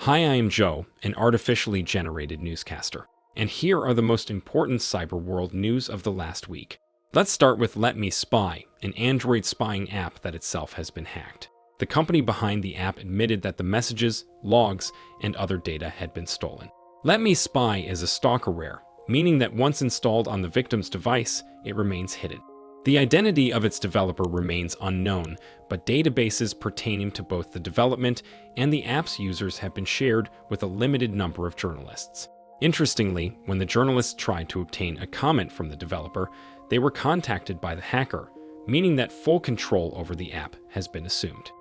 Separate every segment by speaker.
Speaker 1: Hi, I am Joe, an artificially generated newscaster, and here are the most important cyber world news of the last week. Let's start with LetMeSpy, an Android spying app that itself has been hacked. The company behind the app admitted that the messages, logs, and other data had been stolen. LetMeSpy is a stalkerware, meaning that once installed on the victim's device, it remains hidden. The identity of its developer remains unknown, but databases pertaining to both the development and the app's users have been shared with a limited number of journalists. Interestingly, when the journalists tried to obtain a comment from the developer, they were contacted by the hacker, meaning that full control over the app has been assumed.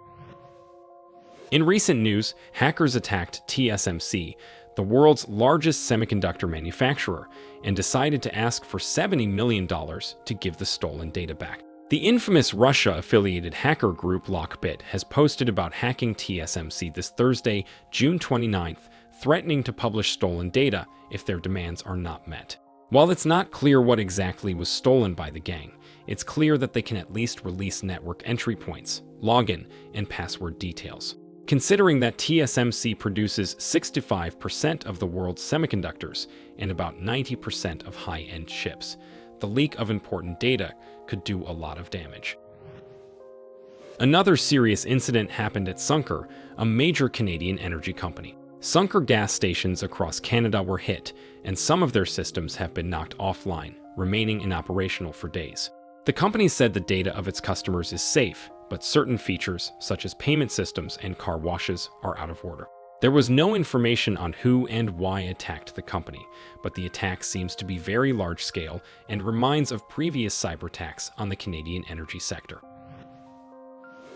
Speaker 1: In recent news, hackers attacked TSMC, the world's largest semiconductor manufacturer, and decided to ask for $70 million to give the stolen data back. The infamous Russia-affiliated hacker group Lockbit has posted about hacking TSMC this Thursday, June 29th, threatening to publish stolen data if their demands are not met. While it's not clear what exactly was stolen by the gang, it's clear that they can at least release network entry points, login, and password details. Considering that TSMC produces 65% of the world's semiconductors and about 90% of high-end chips, the leak of important data could do a lot of damage. Another serious incident happened at Suncor, a major Canadian energy company. Suncor gas stations across Canada were hit, and some of their systems have been knocked offline, remaining inoperational for days. The company said the data of its customers is safe, but certain features, such as payment systems and car washes, are out of order. There was no information on who and why attacked the company, but the attack seems to be very large-scale and reminds of previous cyber attacks on the Canadian energy sector.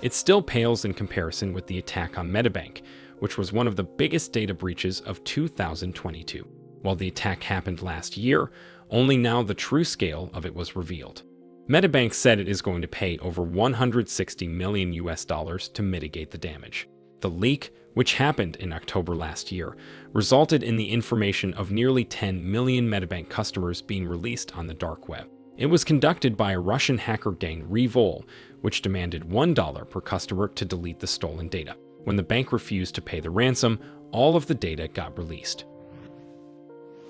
Speaker 1: It still pales in comparison with the attack on Medibank, which was one of the biggest data breaches of 2022. While the attack happened last year, only now the true scale of it was revealed. Medibank said it is going to pay over $160 million to mitigate the damage. The leak, which happened in October last year, resulted in the information of nearly 10 million Medibank customers being released on the dark web. It was conducted by a Russian hacker gang Revol, which demanded $1 per customer to delete the stolen data. When the bank refused to pay the ransom, all of the data got released.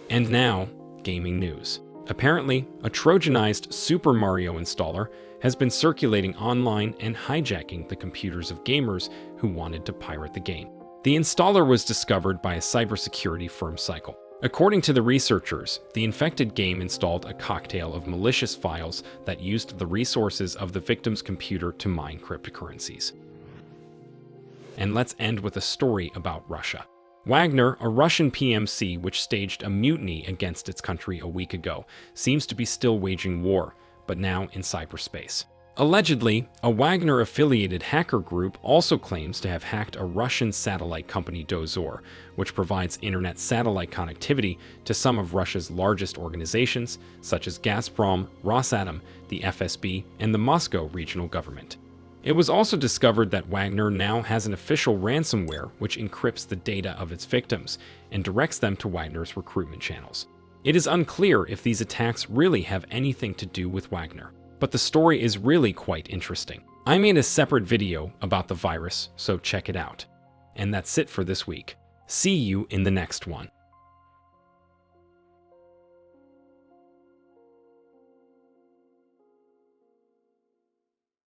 Speaker 1: And now, gaming news. Apparently, a Trojanized Super Mario installer has been circulating online and hijacking the computers of gamers who wanted to pirate the game. The installer was discovered by a cybersecurity firm Cycle. According to the researchers, the infected game installed a cocktail of malicious files that used the resources of the victim's computer to mine cryptocurrencies. And let's end with a story about Russia. Wagner, a Russian PMC which staged a mutiny against its country a week ago, seems to be still waging war, but now in cyberspace. Allegedly, a Wagner-affiliated hacker group also claims to have hacked a Russian satellite company Dozor, which provides internet satellite connectivity to some of Russia's largest organizations, such as Gazprom, Rosatom, the FSB, and the Moscow regional government. It was also discovered that Wagner now has an official ransomware which encrypts the data of its victims and directs them to Wagner's recruitment channels. It is unclear if these attacks really have anything to do with Wagner, but the story is really quite interesting. I made a separate video about the virus, so check it out. And that's it for this week. See you in the next one.